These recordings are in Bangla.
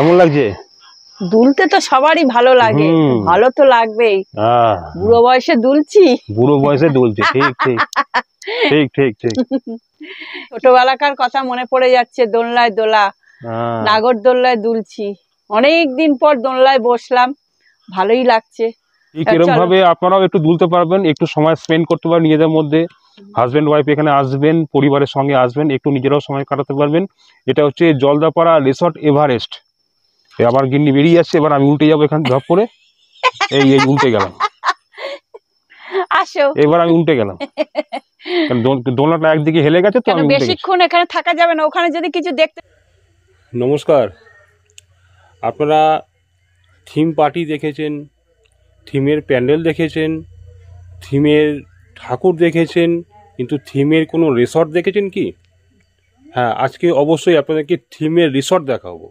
কেমন লাগছে? দুলতে তো সবারই ভালো লাগে, ভালো তো লাগবেই। বুড়ো বয়সে দুলছি, বুড়ো বয়সে দুলছি, ঠিক ঠিক ঠিক ঠিক ঠিক। ছোটবেলাকার কথা মনে পড়ে যাচ্ছে, দোলনায় দোলা, নাগরদোলনায় দুলছি। অনেক দিন পর দোলনায় বসলাম, ভালোই লাগছে। এরকম ভাবে আপনারাও একটু দুলতে পারবেন, একটু সময় স্পেন্ড করতে পারবেন নিজেদের মধ্যে। হাজবেন্ড ওয়াইফ এখানে আসবেন, পরিবারের সঙ্গে আসবেন, একটু নিজেরাও সময় কাটাতে পারবেন। এটা হচ্ছে জলদাপাড়া রিসর্ট এভারেস্ট। আবার গিন্নি বেরিয়ে যাচ্ছে, এবার আমি উল্টে যাবো এখানে ধপ করে। এই এই উল্টে গেলাম, আসো এবার আমি উল্টে গেলাম, দোলনাটা একদিকে হেলে গেছে তো আমি বেশিক্ষণ এখানে থাকা যাবে না, ওখানে যদি কিছু দেখতে। নমস্কার, আপনারা থিম পার্টি দেখেছেন, থিমের প্যান্ডেল দেখেছেন, থিমের ঠাকুর দেখেছেন, কিন্তু থিমের কোনো রিসর্ট দেখেছেন কি? হ্যাঁ, আজকে অবশ্যই আপনাদেরকে থিমের রিসর্ট দেখাবো।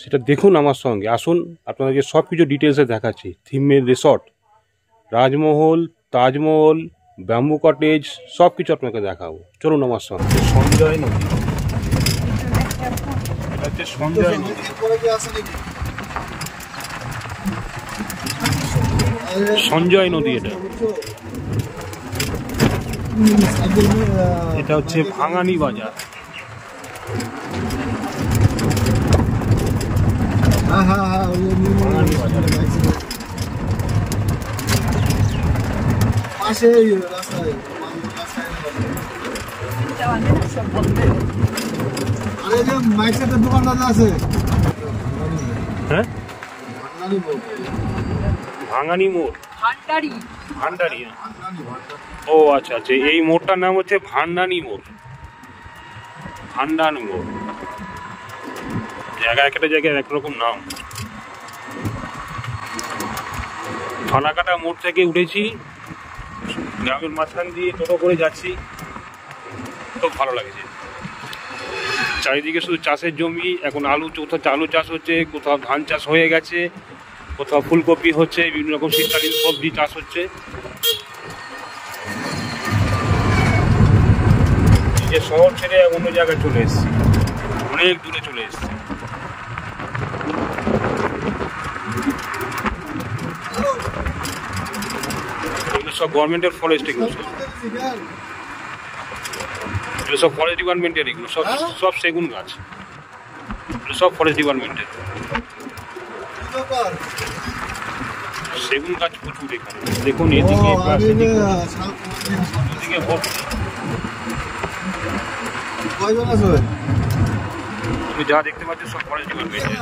সেটা দেখুন আমার সঙ্গে, আসুন আপনাদেরকে সব কিছু ডিটেলসে দেখাচ্ছি। থিমের রিসর্ট, রাজমহল, তাজমহল, ব্যাম্বু কটেজ, সব কিছু আপনাকে দেখাবো। চলুন আমার সঙ্গে। সঞ্জয় নদী, এটা হচ্ছে সঞ্জয় নদী। সঞ্জয় নদী, এটা হচ্ছে ভাঙানি বাজার। ভাঙানি বাজার হ্যাঁ, ভাঙানি মোড়, ভান্ডারি। ও আচ্ছা আচ্ছা, এই মোড়টার নাম হচ্ছে ভান্ডানি মোড়। ভান্ডানি মোড়, জায়গা একটা জায়গায় একরকম নাম। ফালাকাটা মোড় থেকে উঠেছি, গ্রামের মাঝখান দিয়ে টোটো করে যাচ্ছি, খুব ভালো লাগছে। চারিদিকে শুধু চাষের জমি, এখন আলু চাষ হচ্ছে, কোথাও ধান চাষ হয়ে গেছে, কোথাও ফুলকপি হচ্ছে, বিভিন্ন রকম শীতকালীন সবজি চাষ হচ্ছে। যে শহর ছেড়ে অন্য জায়গায় চলে এসেছি, অনেক দূরে চলে এসেছি। এগুলো সব গভর্নমেন্টের ফরেস্ট, এগুলো সব ফরেস্ট ডিপার্টমেন্টের, এগুলো সব সব সেগুন গাছ, এগুলো সব ফরেস্ট ডিপার্টমেন্টের। সেগুন গাছ প্রচুর এখানে, দেখুন এদিকে তুমি যা দেখতে পাচ্ছ সব ফরেস্ট ডিপার্টমেন্টের।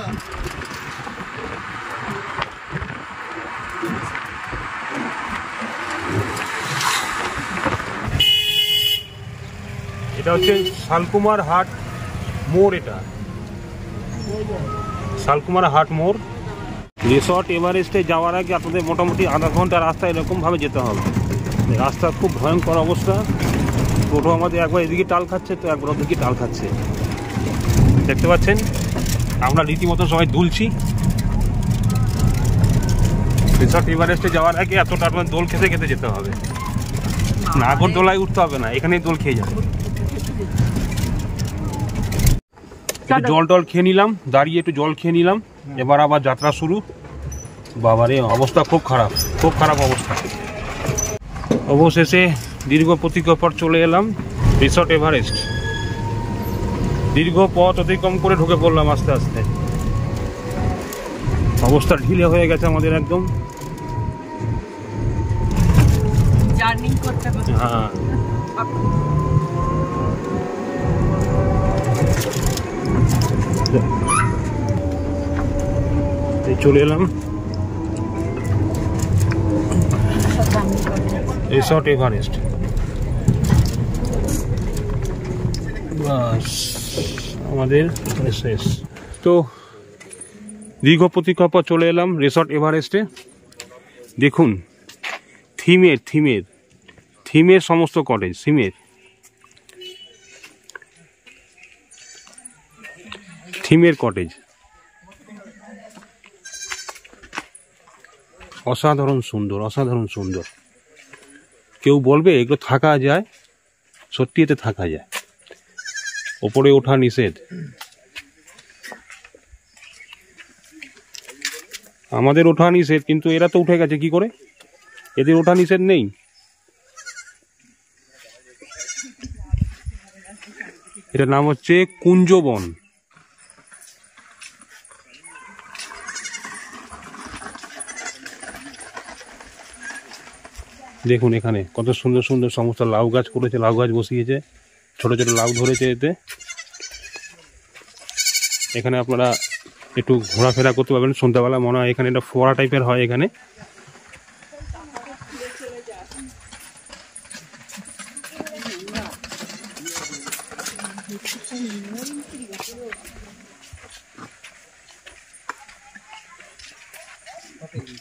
এটা হচ্ছে শালকুমার হাট মোড়, এটা শালকুমার হাট মোড়। রিসর্ট এভারেস্টে যাওয়ার আগে আপনাদের মোটামুটি আধা ঘন্টা রাস্তা এরকমভাবে যেতে হবে। রাস্তা খুব ভয়ঙ্কর অবস্থা। টোটো আমাদের একবার এদিকে টাল খাচ্ছে, তো একবার ওদিকে টাল খাচ্ছে, দেখতে পাচ্ছেন। আমরা রীতিমতো সবাই দুলছি। রিসর্ট এভারেস্টে যাওয়ার আগে এতটা আপনার দোল খেতে খেতে যেতে হবে, নাগরদোলায় উঠতে হবে না, এখানেই দোল খেয়ে যাবে। জল টল খেয়ে নিলাম, দাঁড়িয়ে একটু জল খেয়ে নিলাম, এবার আবার যাত্রা শুরু। বাবারে অবস্থা খুব খারাপ, খুব খারাপ অবস্থা। অবশেষে দীর্ঘ প্রতীক্ষার পর চলে এলাম রিসর্ট এভারেস্ট। দীর্ঘ পথ অতিক্রম করে ঢুকে পড়লাম আস্তে আস্তে। অবস্থা ঢিলে হয়ে গেছে আমাদের একদম। হ্যাঁ, চলে এলাম রিসর্ট এভারেস্ট। বাস আমাদের শেষ। তো দীর্ঘ প্রতীক্ষার পর চলে এলাম রিসর্ট এভারেস্টে। দেখুন থিমের সমস্ত কটেজ, থিমের কটেজ, অসাধারণ সুন্দর, অসাধারণ সুন্দর। কেউ বলবে এগুলো থাকা যায়, সত্যি এতে থাকা যায়। ওপরে ওঠা নিষেধ, আমাদের ওঠা নিষেধ, কিন্তু এরা তো উঠে গেছে কি করে? এদের ওঠা নিষেধ নেই। এটার নাম হচ্ছে কুঞ্জবন। দেখুন এখানে কত সুন্দর সুন্দর সমস্ত লাউ গাছ করেছে, লাউ গাছ বসিয়েছে, ছোট ছোট লাউ ধরেছে এতে। এখানে আপনারা একটু ঘোরাফেরা করতে পারবেন সন্ধ্যাবেলা, মনে হয় এখানে একটা ফোয়ারা টাইপের হয় এখানে।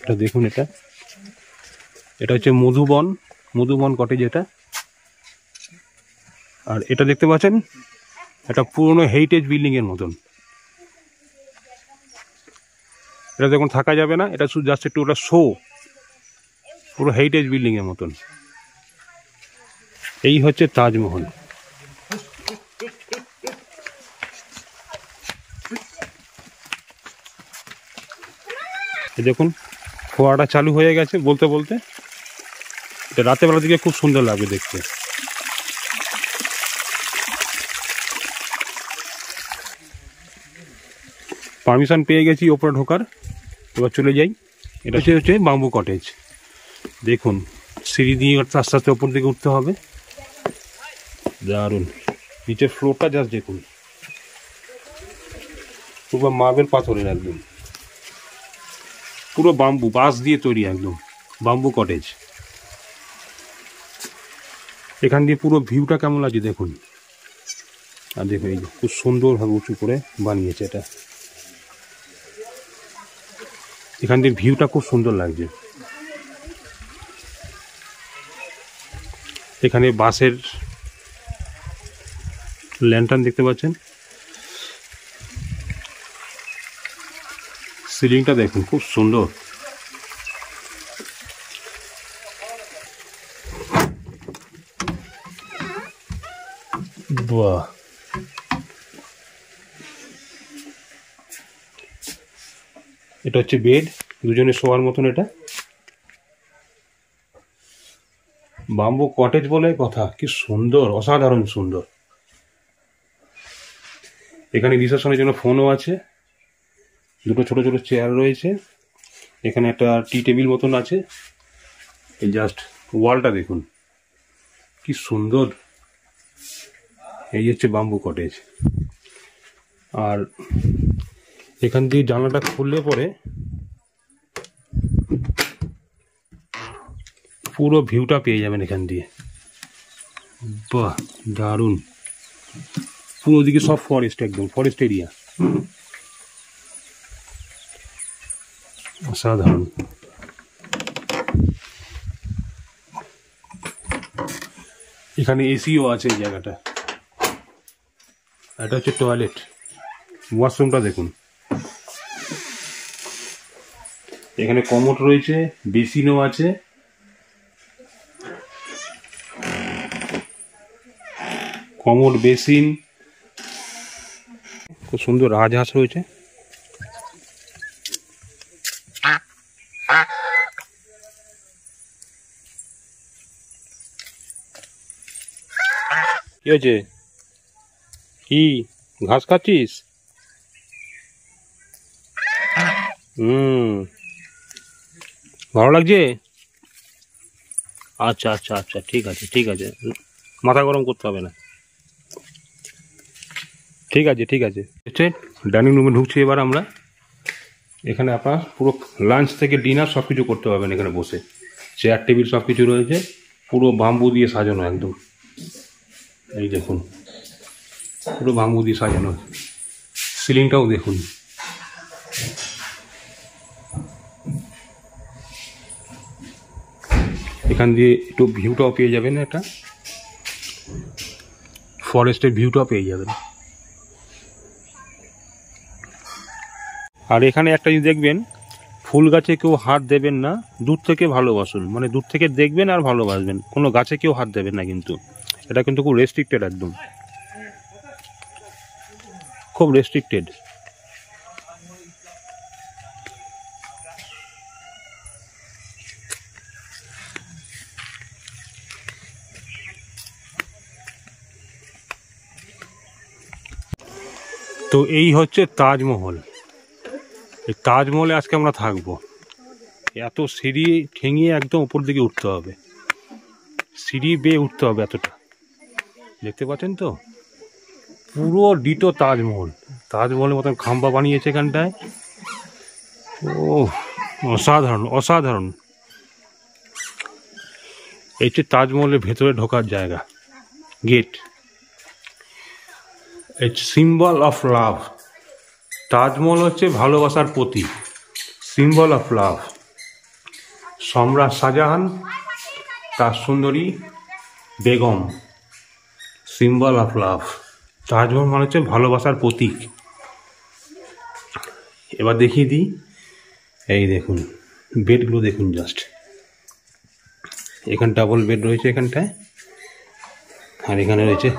এটা দেখুন, এটা হচ্ছে মধুবন, মধুবন কটেজ এটা। আর এটা দেখতে পাচ্ছেন একটা পুরনো হেরিটেজ বিল্ডিং এর মতন। এটা দেখুন থাকা যাবে না, এটা শুধু জাস্ট একটু ওটা শো, পুরো হেরিটেজ বিল্ডিং এর মতন। এই হচ্ছে তাজমহল। দেখুন ফোয়ারাটা চালু হয়ে গেছে বলতে বলতে। এটা রাতের বেলা দিকে খুব সুন্দর লাগবে দেখতে। পারমিশন পেয়ে গেছি ওপরে ঢোকার, এবার চলে যাই। এটা হচ্ছে বাম্বু কটেজ। দেখুন সিঁড়ি দিয়ে আস্তে আস্তে ওপর দিকে উঠতে হবে, দারুণ। নিচের ফ্লোরটা জাস্ট দেখুন, পুরো মার্বেল পাথরের, একদম পুরো বাম্বু, বাঁশ দিয়ে তৈরি, একদম বাম্বু কটেজ। এখান দিয়ে পুরো ভিউটা কেমন লাগছে দেখুন। আর দেখুন এই খুব সুন্দরভাবে উঁচু করে বানিয়েছে এটা। এখান দিয়ে ভিউটা খুব সুন্দর লাগছে। এখানে বাঁশের ল্যান্টার্ন দেখতে পাচ্ছেন। সিলিংটা দেখুন খুব সুন্দর। বাহ, এটা হচ্ছে বেড, দুজনে শোয়ার মতন। এটা বাম্বু কটেজ বলে কথা, কি সুন্দর, অসাধারণ সুন্দর। এখানে রিসেপশনের জন্য ফোনও আছে, দুটো ছোট ছোট চেয়ার রয়েছে, এখানে একটা টি টেবিল মতন আছে। এই জাস্ট ওয়ালটা দেখুন কি সুন্দর। এই হচ্ছে বাম্বু কটেজ। আর এখান দিয়ে জানলাটা খুললে পরে পুরো ভিউটা পেয়ে যাবেন এখান দিয়ে। বাহ, দারুণ। পুরো দিকে সব ফরেস্ট, একদম ফরেস্ট এরিয়া, অসাধারণ। এখানে এসিও আছে এই জায়গাটা। এটা হচ্ছে টয়লেট, ওয়াশরুমটা দেখুন। এখানে কমোড রয়েছে, বেসিনও আছে। কমোড, বেসিন, খুব সুন্দর রাজহাঁস রয়েছে। কি হয়েছে? কি ঘাস খাচ্ছিস? ভালো লাগছে? আচ্ছা আচ্ছা আচ্ছা, ঠিক আছে ঠিক আছে, মাথা গরম করতে হবে না। ঠিক আছে ঠিক আছে। ডাইনিং রুমে ঢুকছি এবার আমরা। এখানে আপনার পুরো লাঞ্চ থেকে ডিনার সব কিছু করতে পারবেন এখানে বসে। চেয়ার টেবিল সব কিছু রয়েছে, পুরো বাম্বু দিয়ে সাজানো একদম। এই দেখুন পুরো বাম্বু দিয়ে সাজানো। সিলিংটাও দেখুন। এখান দিয়ে একটু ভিউটাও পেয়ে যাবেন, একটা ফরেস্টের ভিউটাও পেয়ে যাবেন। আর এখানে একটা জিনিস দেখবেন, ফুল গাছে কেউ হাত দেবেন না, দূর থেকে ভালোবাসুন, মানে দূর থেকে দেখবেন আর ভালোবাসবেন, কোনো গাছে কেউ হাত দেবেন না কিন্তু। এটা কিন্তু খুব রেস্ট্রিক্টেড, একদম খুব রেস্ট্রিক্টেড। তো এই হচ্ছে তাজমহল। এই তাজমহলে আজকে আমরা থাকবো। এত সিঁড়ি ঠেঙিয়ে একদম উপর দিকে উঠতে হবে, সিঁড়ি বেয়ে উঠতে হবে এতটা, দেখতে পাচ্ছেন তো? পুরো ডিটো তাজমহল, তাজমহলের মতন খাম্বা বানিয়েছে এখানটায়। ও অসাধারণ অসাধারণ। এই হচ্ছে তাজমহলের ভেতরে ঢোকার জায়গা, gate. It's symbol of love. Taj Mahal হচ্ছে ভালোবাসার প্রতীক, সিম্বল অফ লাভ। সম্রাট শাহজাহান, তার সুন্দরী Begum, symbol of love. Taj Mahal মানে হচ্ছে ভালোবাসার প্রতীক। এবার দেখিয়ে দিই, এই দেখুন বেডগুলো দেখুন জাস্ট। এখানে ডাবল বেড রয়েছে এখানটায়, আর এখানে রয়েছে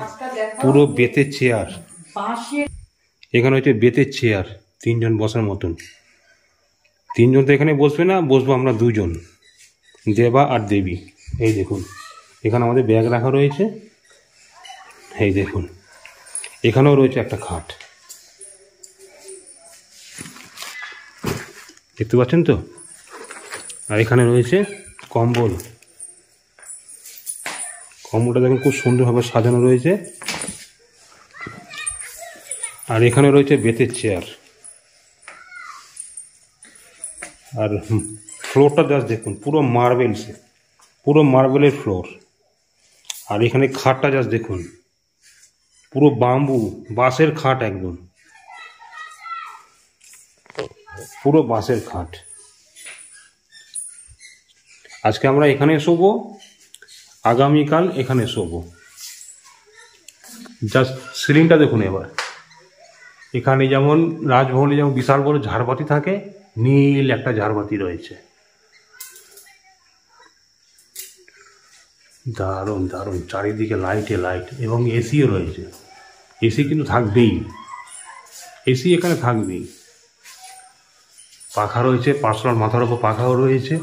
পুরো বেতের চেয়ার। এখানে হচ্ছে বেতের চেয়ার, 3 জন বসার মতন। 3 জন তো এখানে বসবে না, বসবো আমরা 2 জন, দেবা আর দেবী। এই দেখুন এখানে আমাদের ব্যাগ রাখা রয়েছে। এই দেখুন এখানেও রয়েছে একটা খাট, দেখতে পাচ্ছেন তো? আর এখানে রয়েছে কম্বল। কম্বলটা দেখুন খুব সুন্দরভাবে সাজানো রয়েছে। আর এখানে রয়েছে বেতের চেয়ার। আর ফ্লোরটা জাস্ট দেখুন, পুরো মার্বেলসে, পুরো মার্বেলের ফ্লোর। আর এখানে খাটটা জাস্ট দেখুন, পুরো বাম্বু, বাঁশের খাট, একদম পুরো বাঁশের খাট। আজকে আমরা এখানে শোবো, আগামীকাল এখানে শোবো। জাস্ট সিলিংটা দেখুন এবার। এখানে যেমন রাজভবনে যেমন বিশাল বড় ঝাড়বাতি থাকে, নীল একটা ঝাড়বাতি রয়েছে। দারুণ দারুণ, চারিদিকে লাইটে লাইট, এবং এসিও রয়েছে। এসি কিন্তু থাকবেই, এসি এখানে থাকবেই। পাখা রয়েছে, পার্সোনাল মাথার উপর পাখাও রয়েছে।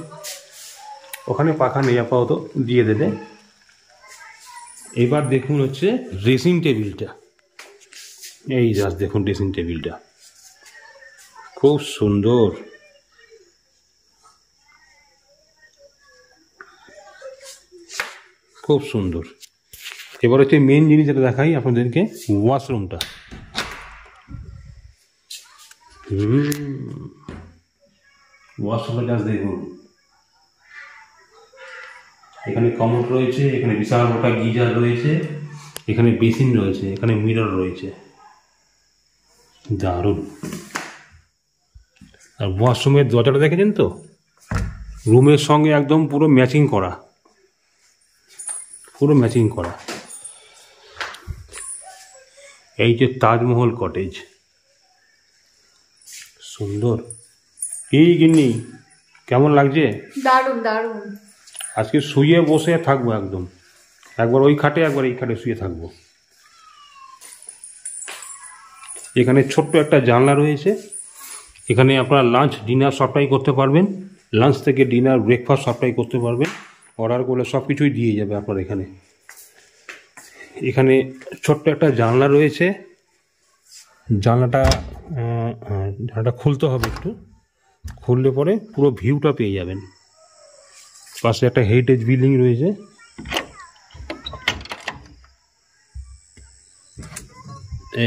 ওখানে পাখা নেই আপাতত, দিয়ে দেবে। এবার দেখুন হচ্ছে ড্রেসিং টেবিলটা। এই জাস্ট দেখুন ড্রেসিং টেবিলটা, খুব সুন্দর। খুব সুন্দর। এবার হচ্ছে মেন জিনিস যেটা দেখাই আপনাদেরকে, ওয়াশরুমটা। ওয়াশরুমটা জাস্ট দেখুন। এখানে কমোড রয়েছে, এখানে বিশাল মোটা গিজার রয়েছে, এখানে বেসিন রয়েছে, এখানে মিরর রয়েছে। দারুণ। আর ওয়াশরুমের দরজাটা দেখেছেন তো? রুমের সঙ্গে একদম পুরো ম্যাচিং করা, পুরো ম্যাচিং করা। এই যে তাজমহল কটেজ, সুন্দর। এই গিন্নি কেমন লাগছে? দারুণ দারুণ। আজকে শুয়ে বসে থাকবো একদম, একবার ওই খাটে একবার এই খাটে শুয়ে থাকবো। এখানে ছোট্ট একটা জানলা রয়েছে, এখানে আপনারা লাঞ্চ ডিনার সবটাই করতে পারবেন। লাঞ্চ থেকে ডিনার ব্রেকফাস্ট সবটাই করতে পারবেন। অর্ডার করলে সব কিছুই দিয়ে যাবে আপনার এখানে। এখানে ছোট্ট একটা জানলা রয়েছে, জানলাটা খুলতে হবে একটু, খুললে পরে পুরো ভিউটা পেয়ে যাবেন। পাশে একটা হেরিটেজ বিল্ডিং রয়েছে।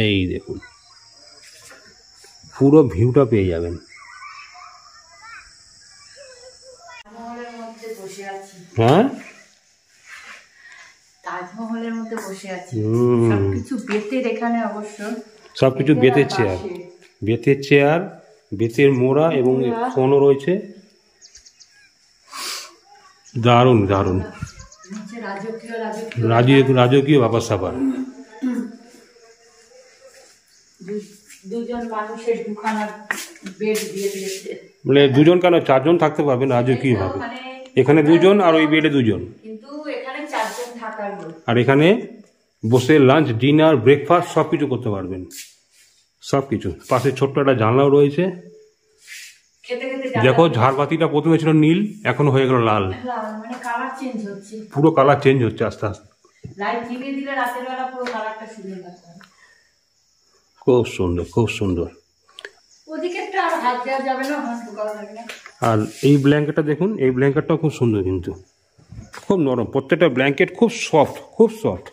এই দেখুন পুরো ভিউটা পেয়ে যাবেন। হ্যাঁ, তাজমহলের মধ্যে বসে আছি। সবকিছু বেতের, এখানে অবশ্য সবকিছু বেতের চেয়ার, বেতের চেয়ার, বেতের মোড়া, এবং ফোনও রয়েছে। দারুণ দারুণ, রাজকীয় ব্যাপার স্যাপার। দুজন মানুষের দুখানা বেড দিয়ে দিয়েছে, মানে 2 জন কেন 4 জন থাকতে পারবেন রাজকীয় ভাবে। এখানে 2 জন, আর ওই বেডে 2 জন, কিন্তু এখানে 4 জন থাকার। আর এখানে বসে লাঞ্চ ডিনার ব্রেকফাস্ট সব কিছু করতে পারবেন, সব কিছু। পাশে ছোট্ট একটা জানলাও রয়েছে। দেখো ঝাড়বাতিটা প্রথমে ছিল নীল, এখন হয়ে গেল লাল, মানে কালার চেঞ্জ হচ্ছে, পুরো কালার চেঞ্জ হচ্ছে আস্তে আস্তে। লাইট জ্বালিয়ে দিলে রাতের বেলা পুরো কালারটা সুন্দর লাগবে। খুব সুন্দর, খুব সুন্দর। আর এই ব্ল্যাঙ্কেটটা দেখুন, এই ব্ল্যাঙ্কেটটাও খুব সুন্দর, কিন্তু খুব নরম। প্রত্যেকটা ব্ল্যাঙ্কেট খুব সফট, খুব সফট,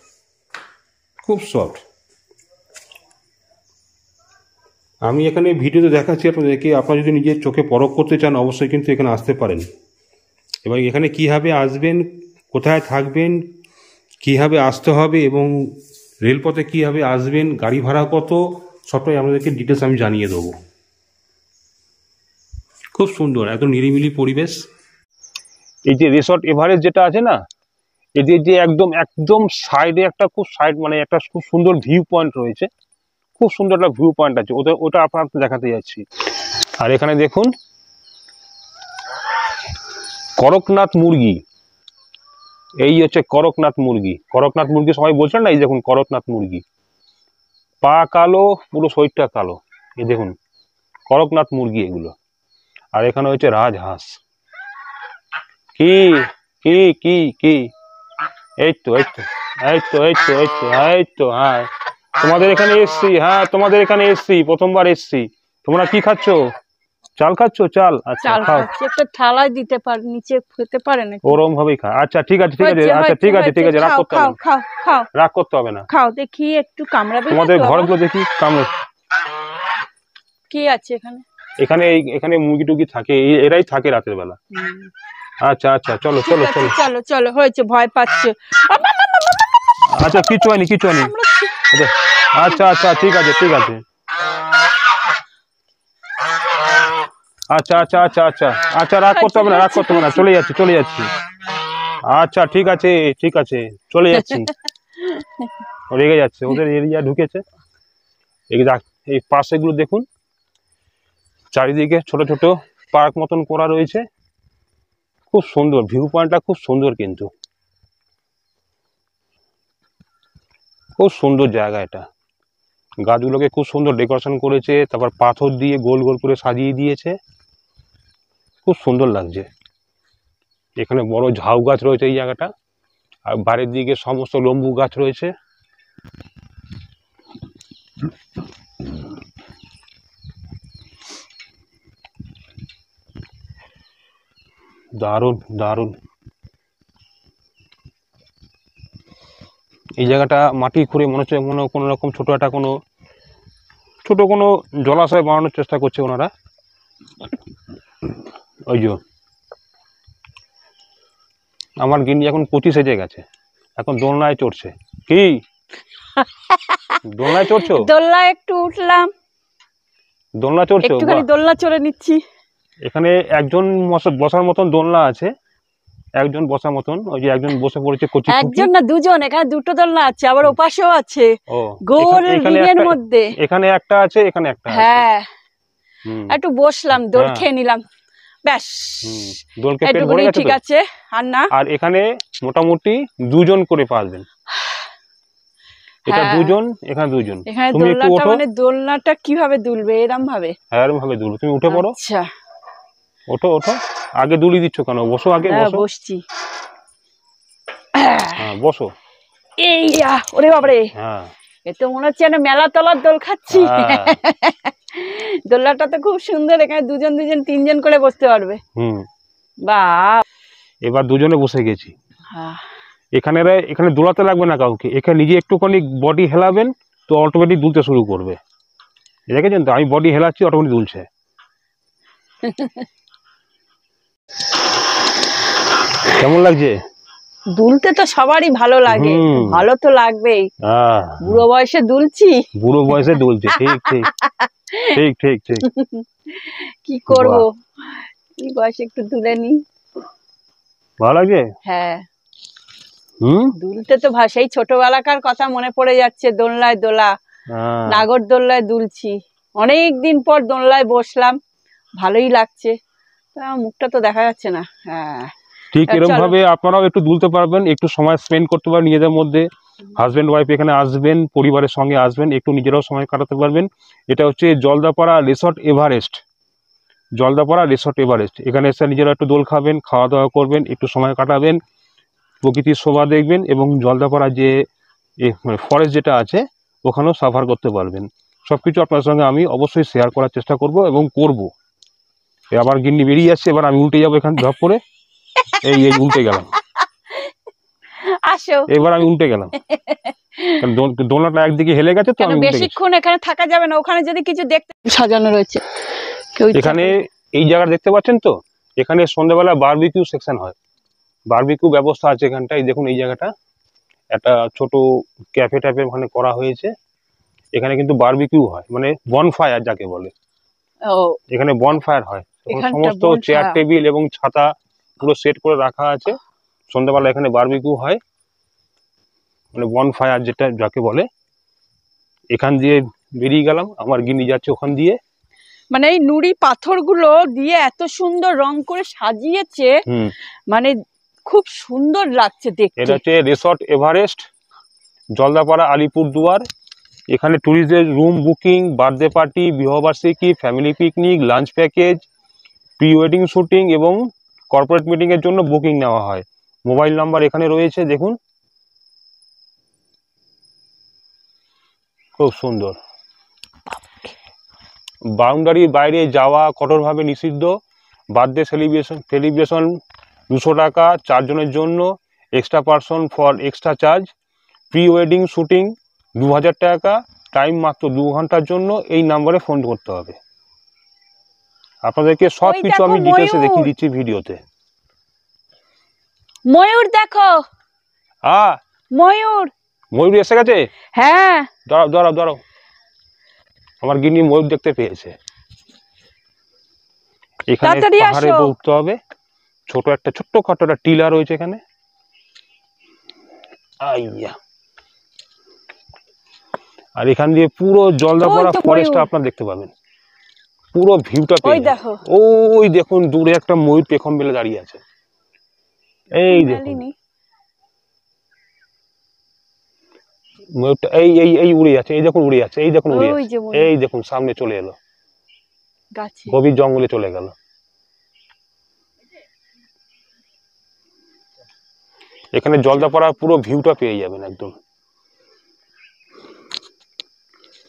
খুব সফট। আমি এখানে ভিডিওতে দেখাচ্ছি আপনাদেরকে, আপনারা যদি নিজের চোখে পরখ করতে চান অবশ্যই কিন্তু এখানে আসতে পারেন। এবং এখানে কীভাবে আসবেন, কোথায় থাকবেন, কীভাবে আসতে হবে এবং রেলপথে কীভাবে আসবেন, গাড়ি ভাড়া কত, সবটাই আপনাদেরকে ডিটেলস আমি জানিয়ে দেবো। খুব সুন্দর, এত নিরিবিলি পরিবেশ। এই যে রিসর্ট এভারেস্ট যেটা আছে না, এদের যে একদম একদম সাইডে একটা খুব সাইড, মানে একটা খুব সুন্দর ভিউ পয়েন্ট রয়েছে, খুব সুন্দর একটা ভিউ পয়েন্ট আছে, ওটা আপনাকে দেখাতে যাচ্ছি। আর এখানে দেখুন করকনাথ মুরগি, এই হচ্ছে করকনাথ মুরগি। করকনাথ মুরগি সবাই বলছেন না, এই দেখুন করকনাথ মুরগি, পা কালো, পুরো শরীরটা কালো, এই দেখুন করকনাথ মুরগি এগুলো। আর এখানে হচ্ছে রাজহাঁস। কি কি কি কি এই তো এই তো এই তো এই তো এই তো এই তো হ্যাঁ, তোমাদের এখানে এসছি, হ্যাঁ তোমাদের এখানে এসছি, প্রথমবার এসছি। তোমরা কি খাচ্ছ? চাল খাচ্ছ? চাল, আচ্ছা খাও। একটা থালায় দিতে পারে, নিচে খেতে পারে না, ওরম ভাবেই খা। আচ্ছা ঠিক আছে, ঠিক আছে, আচ্ছা ঠিক আছে, ঠিক আছে, রাগ করতে হবে না, খাও খাও, রাগ করতে হবে না। খাও দেখি, একটু কামড়াবে তোমাদের ঘরগুলো দেখি কামড়ে। কি আছে এখানে? এখানে এখানে মুরগি টুরগি থাকে, এরাই থাকে রাতের বেলা। আচ্ছা আচ্ছা, চলো চলো চলো চলো চলো, হয়েছে, ভয় পাচ্ছে। আচ্ছা কিছু হয়নি, কিছু হয়নি। আচ্ছা আচ্ছা ঠিক আছে, ঠিক আছে। আচ্ছা আচ্ছা আচ্ছা আচ্ছা আচ্ছা, রাগ করতে হবে না, রাগ করতে হবে না, চলে যাচ্ছি চলে যাচ্ছি। আচ্ছা ঠিক আছে ঠিক আছে, চলে যাচ্ছি। রেগে যাচ্ছে, ওদের এরিয়া ঢুকেছে। এই পাশেগুলো দেখুন, চারিদিকে ছোট ছোট পার্ক মতন করা রয়েছে, খুব সুন্দর ভিউ পয়েন্টটা, খুব সুন্দর, কিন্তু খুব সুন্দর জায়গা এটা। গাছগুলোকে খুব সুন্দর ডেকোরেশন করেছে, তারপর পাথর দিয়ে গোল গোল করে সাজিয়ে দিয়েছে, খুব সুন্দর লাগছে। এখানে বড় ঝাউ গাছ রয়েছে এই জায়গাটা, আর বাড়ির দিকে সমস্ত লম্বু গাছ রয়েছে। দারুণ দারুণ। এই জায়গাটা মাটি খুঁড়ে মনে হচ্ছে কোনো রকম ছোট কোনো জলাশয় বানানোর চেষ্টা করছে ওনারা। ওই যে আমার গিন্নি এখন 25 সেজে গেছে, এখন দোলনায় চড়ছে। কি দোলনায় চড়ছো? দোলনা একটু উঠলাম, দোলনা চড়ছো? একটুখানি দোলনা চড়ে নিচ্ছি। এখানে একজন বসার মতন দোলনা আছে, একজন বসার মতন, ওই যে একজন বসে পড়েছে কচি। একজন না দুজন, এখানে দুটো দোলনা আছে, আবার ওপাশেও আছে, গোল রিংয়ের মধ্যে। এখানে একটা আছে, এখানে একটা আছে। হ্যাঁ, একটু বসলাম, দোল খেয়ে নিলাম, ব্যাস দোল খেয়ে পেট ভরে গেছে, ঠিক আছে। আর না, আর এখানে মোটামুটি দুজন করে পারবেন, এটা দুজন, এখানে দুজন। তুমি একটু ওঠো, মানে দোলনাটা কিভাবে দুলবে? এরকম ভাবে? হ্যাঁ এরকম ভাবে দুলবে, তুমি উঠে পড়ো। আচ্ছা, ওঠো ওঠো, আগে দুলি দিচ্ছ কেন? বসো আগে, বসো। বসছি, হ্যাঁ বসো। এই ওরে বাবারে, হ্যাঁ এ তো মনে হচ্ছে না মেলা তলার দোল খাচ্ছি। দোলনাটা তো খুব সুন্দর, এখানে দুজন দুজন তিনজন করে বসতে পারবে। বাহ, এবার দুজনে বসে গেছি। এখানে এখানে দোলাতে লাগবে না কাউকে, এখানে নিজে একটুখানি বডি হেলাবেন তো অটোমেটিক দুলতে শুরু করবে। দেখেছেন তো, আমি বডি হেলাচ্ছি, অটোমেটিক দুলছে। কেমন লাগছে? দুলতে তো সবারই ভালো লাগে, ভালো তো লাগবেই। বুড়ো বয়সে দুলছি, বুড়ো বয়সে দুলছে, ঠিক ঠিক ঠিক ঠিক ঠিক। কি করব, এই বয়সে একটু দুলে নি, ভালো লাগছে। হ্যাঁ দুলতে তো সেই ছোটবেলাকার কথা মনে পড়ে যাচ্ছে। দোলনায় দোলা, নাগর দোলনায় দুলছি, অনেকদিন পর দোলনায় বসলাম, ভালোই লাগছে। মুখটা তো দেখা যাচ্ছে না। হ্যাঁ ঠিক এরকম ভাবে আপনারাও একটু দুলতে পারবেন, একটু সময় স্পেন্ড করতে পারবেন নিজেদের মধ্যে। হাজবেন্ড ওয়াইফ এখানে আসবেন, পরিবারের সঙ্গে আসবেন, একটু নিজেরাও সময় কাটাতে পারবেন। এটা হচ্ছে Jaldapara resort Everest, Jaldapara resort Everest. এখানে এসে নিজেরা একটু দোল খাবেন, খাওয়া দাওয়া করবেন, একটু সময় কাটাবেন, প্রকৃতির শোভা দেখবেন, এবং জলদাপাড়া যে মানে ফরেস্ট যেটা আছে ওখানেও সাফার করতে পারবেন। সবকিছু আপনার সঙ্গে আমি অবশ্যই শেয়ার করার চেষ্টা করব এবং করব। আবার গিন্নি বেরিয়ে যাচ্ছে, এবার আমি উল্টে যাবো এখানে ধপ করে, এই এই উল্টে গেলাম, আসো। এবার আমি উল্টে গেলাম, কারণ দোলনাটা একদিকে হেলে গেছে তো কেন আমি উল্টে গেছি। বেশিক্ষণ এখানে থাকা যাবে না, ওখানে যদি কিছু দেখতে সাজানো রয়েছে এখানে এই জায়গা দেখতে পাচ্ছেন তো, এখানে সন্ধ্যাবেলা বারবিকিউ সেকশন হয়, বারবিকিউ ব্যবস্থা আছে এখানটায়। দেখুন এই জায়গাটা একটা ছোট ক্যাফে টাইপের ওখানে করা হয়েছে, এখানে কিন্তু বারবিকিউ হয়, মানে বনফায়ার যাকে বলে, এখানে বনফায়ার হয়। সমস্ত চেয়ার টেবিল এবং ছাতা পুরো সেট করে রাখা আছে, সন্ধ্যাবেলা এখানে বারবিকিউ হয়, মানে বনফায়ার যেটা যাকে বলে। এখান দিয়ে বেরিয়ে গেলাম, আমার গিন্নি যাচ্ছে ওখান দিয়ে। মানে এই নুড়ি পাথরগুলো দিয়ে এত সুন্দর রং করে সাজিয়েছে, মানে খুব সুন্দর লাগছে দেখতে। এটা হচ্ছে রিসর্ট এভারেস্ট, জলদাপাড়া, আলিপুরদুয়ার। এখানে ট্যুরিস্টদের রুম বুকিং, বার্থডে পার্টি, বিবাহবার্ষিকী, family picnic, lunch package, pre wedding shooting এবং কর্পোরেট মিটিং এর জন্য বুকিং নেওয়া হয়। মোবাইল নাম্বার এখানে রয়েছে, দেখুন খুব সুন্দর। বাউন্ডারির বাইরে যাওয়া কঠোরভাবে নিষিদ্ধ। বার্থডে সেলিব্রেশন 200 টাকা, 4 জনের জন্য, extra person for extra charge. Pre wedding shooting 2000 টাকা, টাইম মাত্র 2 ঘন্টার জন্য। এই নাম্বারে ফোন করতে হবে। আপনাদেরকে সবকিছু আমি ডিটেলসে দেখিয়ে দিচ্ছি ভিডিওতে। ময়ূর দেখো, ময়ূর, ময়ূর এসে গেছে। হ্যাঁ, দাঁড়াও দাঁড়াও দাঁড়াও, আমার গিন্নি ময়ূর দেখতে পেয়েছে। এখানে পাহাড়ে উঠতে হবে, ছোট একটা ছোট্টখাটো একটা টিলা রয়েছে এখানে। আইয়া, আর এখান দিয়ে পুরো জলদাপাড়া ফরেস্টটা আপনারা দেখতে পাবেন, পুরো ভিউটা পেয়ে যাবেন। ওই দেখুন দূরে একটা ময়ূর পেখম মেলে দাঁড়িয়ে আছে, এই দেখুন ময়ূরটা, এই এই এই উড়ে যাচ্ছে, এই দেখুন উড়ে যাচ্ছে, এই দেখুন উড়ে যাচ্ছে, এই দেখুন সামনে চলে এলো, গভীর জঙ্গলে চলে গেল। এখানে জলদাপাড়া পুরো ভিউটা পেয়ে যাবেন একদম।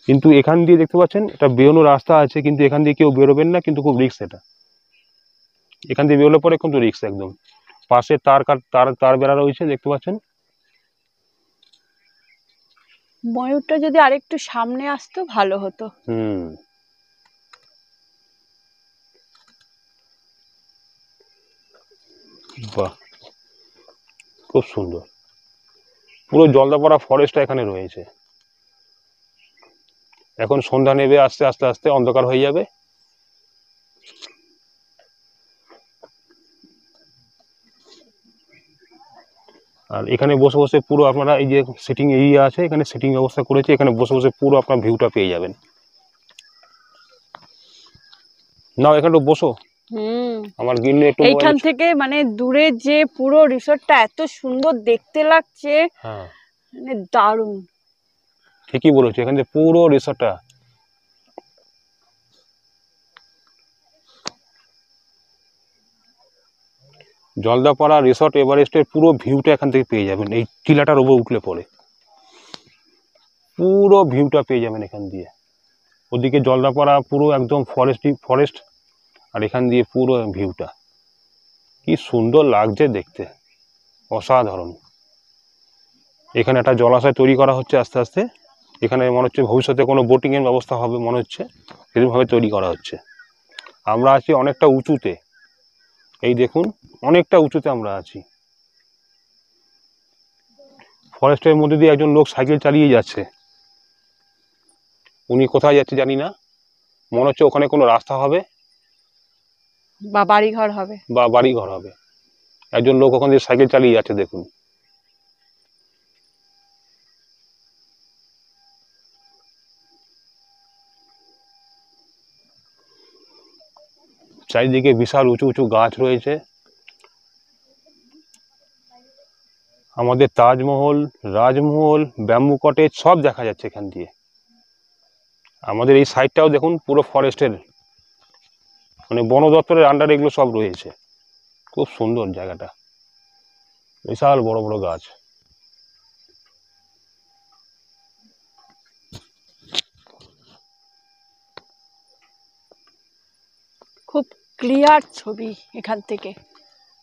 কিন্তু এখান দিয়ে দেখতে পাচ্ছেন এটা বেরোনোর রাস্তা আছে, কিন্তু এখান দিয়ে কেউ বেরোবেন না, কিন্তু খুব রিস্ক। এটা এখান দিয়ে বেরোলে পরে কিন্তু রিস্ক একদম। পাশে তার বেড়া রয়েছে, দেখতে পাচ্ছেন। ময়ূরটা যদি আরেকটু সামনে আসতো ভালো হতো। বাহ, খুব সুন্দর। পুরো জলদাপাড়া ফরেস্টটা এখানে রয়েছে। এখন সন্ধ্যা নেবে, আস্তে আস্তে আস্তে অন্ধকার হয়ে যাবে। আর এখানে বসে বসে পুরো আপনারা, এই যে সিটিং এরিয়া আছে, এখানে সিটিং ব্যবস্থা করেছে, এখানে বসে বসে পুরো আপনার ভিউটা পেয়ে যাবেন। নাও এখানে বসো, আমার গিন্নি একটু এইখান থেকে মানে দূরে যে পুরো রিসর্টটা এত সুন্দর দেখতে লাগছে, মানে দারুণ। ঠিকই বলেছো, এখান থেকে পুরো রিসর্টটা, জলদাপাড়া রিসর্ট এভারেস্টের পুরো ভিউটা এখান থেকে পেয়ে যাবেন। এই টিলাটার উপর উঠলে পরে পুরো ভিউটা পেয়ে যাবেন এখান দিয়ে। ওদিকে জলদাপাড়া পুরো একদম ফরেস্ট, আর এখান দিয়ে পুরো ভিউটা কি সুন্দর লাগছে দেখতে, অসাধারণ। এখানে একটা জলাশয় তৈরি করা হচ্ছে আস্তে আস্তে, এখানে মনে হচ্ছে ভবিষ্যতে কোনো বোটিং এর ব্যবস্থা হবে, মনে হচ্ছে সেরকমভাবে তৈরি করা হচ্ছে। আমরা আছি অনেকটা উঁচুতে, এই দেখুন অনেকটা উঁচুতে আমরা আছি। ফরেস্টের মধ্যে দিয়ে একজন লোক সাইকেল চালিয়ে যাচ্ছে, উনি কোথায় যাচ্ছে জানি না, মনে হচ্ছে ওখানে কোনো রাস্তা হবে বা বাড়িঘর হবে। একজন লোক ওখান দিয়ে সাইকেল চালিয়ে যাচ্ছে, দেখুন। চারিদিকে বিশাল উঁচু উঁচু গাছ রয়েছে। আমাদের তাজমহল, রাজমহল, ব্যাম্বু কটেজ সব দেখা যাচ্ছে এখান দিয়ে। আমাদের এই সাইডটাও দেখুন পুরো ফরেস্টের, মানে বন দপ্তরের আন্ডারে এগুলো সব রয়েছে। খুব সুন্দর জায়গাটা, বিশাল বড় বড় গাছ। খুব ক্লিয়ার ছবি এখান থেকে।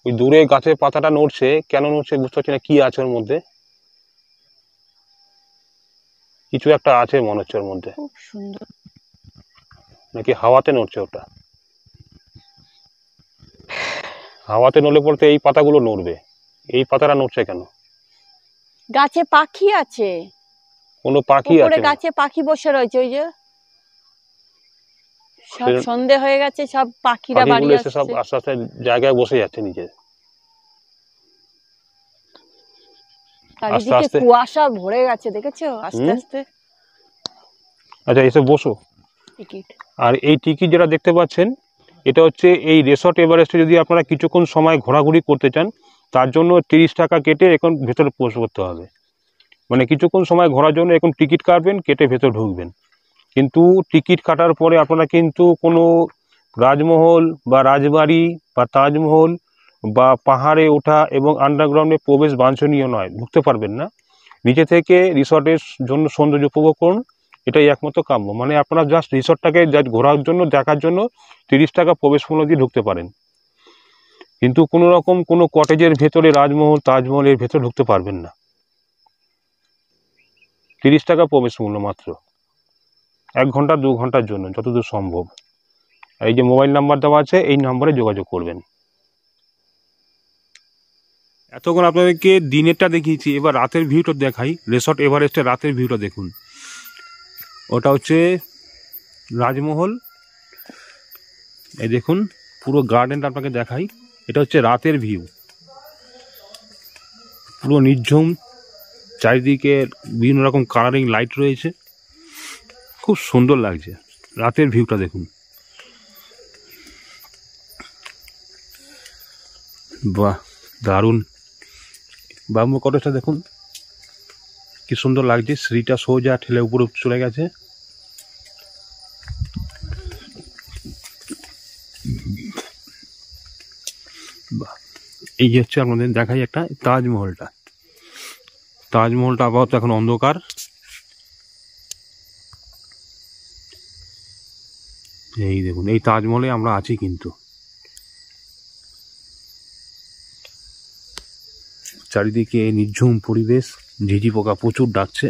ওই দূরে গাছের পাতাটা নড়ছে, কেন নড়ছে বুঝতে পারছি না, কি আছে ওর মধ্যে, কিছু একটা আছে মনে হচ্ছে ওর মধ্যে। খুব সুন্দর। নাকি হাওয়াতে নড়ছে ওটা? হাওয়াতে নড়লে পড়তে এই পাতাগুলো নড়বে, এই পাতাটা নড়ছে কেন? গাছে পাখি আছে, কোনো পাখি আছে? গাছে পাখি বসে রয়েছে, ওই যে সব সন্ধে হয়ে গেছে, সব পাখিরা বাড়ি আসছে, সব আস্তে আস্তে জায়গায় বসে যাচ্ছে নিচে। চারিদিকে কুয়াশা ভরে গেছে, দেখেছো আস্তে আস্তে। আচ্ছা এসে বসো। টিকিট, আর এই টিকিট যেটা দেখতে পাচ্ছেন, এটা হচ্ছে এই রিসর্ট এভারেস্টে যদি আপনারা কিছুক্ষণ সময় ঘোরাঘুরি করতে চান, তার জন্য 30 টাকা কেটে এখন ভেতরে প্রবেশ করতে হবে। মানে কিছুক্ষণ সময় ঘোরার জন্য এখন টিকিট কাটবেন, কেটে ভেতরে ঢুকবেন। কিন্তু টিকিট কাটার পরে আপনারা কিন্তু কোনো রাজমহল বা রাজবাড়ি বা তাজমহল বা পাহাড়ে ওঠা এবং আন্ডারগ্রাউন্ডে প্রবেশ বাঞ্ছনীয় নয়, ঢুকতে পারবেন না। নিচে থেকে রিসর্টের জন্য সৌন্দর্য উপভোগ করুন, এটাই একমাত্র কাম্য। মানে আপনারা জাস্ট রিসর্টটাকে জাস্ট ঘোরার জন্য, দেখার জন্য 30 টাকা প্রবেশ মূল্য দিয়ে ঢুকতে পারেন, কিন্তু কোনো রকম কোনো কটেজের ভেতরে রাজমহল তাজমহলের ভেতরে ঢুকতে পারবেন না। 30 টাকা প্রবেশ মূল্য মাত্র, 1 ঘন্টা 2 ঘন্টার জন্য যতদূর সম্ভব। এই যে মোবাইল নাম্বার দেওয়া আছে, এই নম্বরে যোগাযোগ করবেন। এতক্ষণ আপনাদেরকে দিনেরটা দেখিয়েছি, এবার রাতের ভিউটা দেখাই। রিসর্ট এভারেস্টের রাতের ভিউটা দেখুন। ওটা হচ্ছে রাজমহল, এই দেখুন পুরো গার্ডেনটা আপনাকে দেখাই। এটা হচ্ছে রাতের ভিউ, পুরো নির্ঝুম, চারিদিকে বিভিন্ন রকম কালারিং লাইট রয়েছে, খুব সুন্দর লাগছে। রাতের ভিউটা দেখুন, বাহ দারুণ। বাম্বু কটেজটা দেখুন কি সুন্দর লাগছে, সিঁড়িটা সোজা ঠেলে উপরে চলে গেছে। এই হচ্ছে আপনাদের দেখাই একটা তাজমহলটা। তাজমহলটা আপাতত এখন অন্ধকার। এই দেখুন, এই তাজমহলে আমরা আছি কিন্তু। চারিদিকে নির্ঝুম পরিবেশ, ঝিঝি পোকা প্রচুর ডাকছে।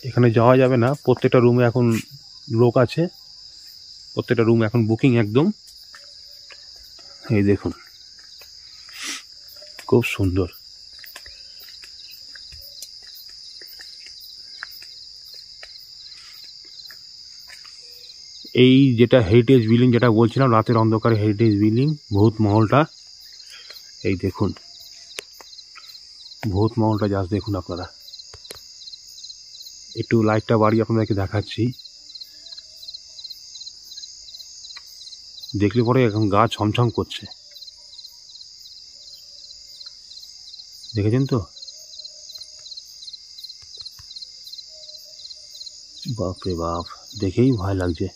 এখানে যাওয়া যাবে না, প্রত্যেকটা রুমে এখন লোক আছে, প্রত্যেকটা রুম এখন বুকিং একদম। এই দেখুন খুব সুন্দর। এই যেটা হেরিটেজ বিল্ডিং, যেটা বলছিলাম রাতের অন্ধকারে হেরিটেজ বিল্ডিং, ভূত মহলটা, এই দেখুন ভূত মহলটা জাস্ট দেখুন আপনারা। একটু লাইটটা বাড়িয়ে আপনাদেরকে দেখাচ্ছি, দেখলে পরে এখন গা ছমছম করছে, দেখেছেন তো? বাপরে বাপ, দেখেই ভয় লাগছে।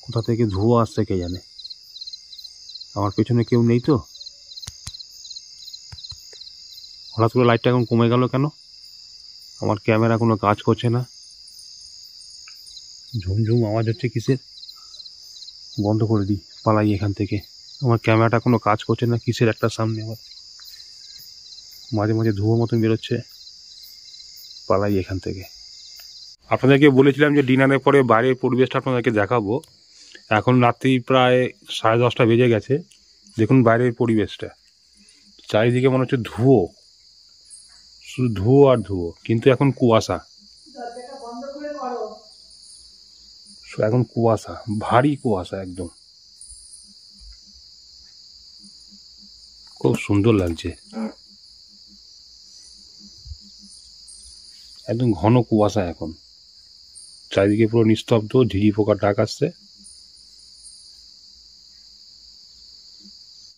কোথা থেকে ধোঁয়া আসছে কে জানে। আমার পেছনে কেউ নেই তো? হঠাৎ করে লাইটটা এখন কমে গেল কেন? আমার ক্যামেরা কোনো কাজ করছে না, ঝুমঝুম আওয়াজ হচ্ছে কিসের? বন্ধ করে দিই, পালাই এখান থেকে। আমার ক্যামেরাটা কোনো কাজ করছে না, কিসের একটা সামনে আবার মাঝে মাঝে ধোঁয়া মতন বেরোচ্ছে, পালাই এখান থেকে। আপনাদেরকে বলেছিলাম যে ডিনারের পরে বাইরের পরিবেশটা আপনাদেরকে দেখাবো। এখন রাত্রি প্রায় 10:30 বেজে গেছে। দেখুন বাইরের পরিবেশটা, চারিদিকে মনে হচ্ছে ধুয়ো, শুধু ধুয়ো আর ধুয়ো, কিন্তু এখন কুয়াশা, এখন কুয়াশা, ভারী কুয়াশা একদম, খুব সুন্দর লাগছে। একদম ঘন কুয়াশা এখন, চারিদিকে পুরো নিস্তব্ধ, ঝিঝি পোকার ডাক আসছে।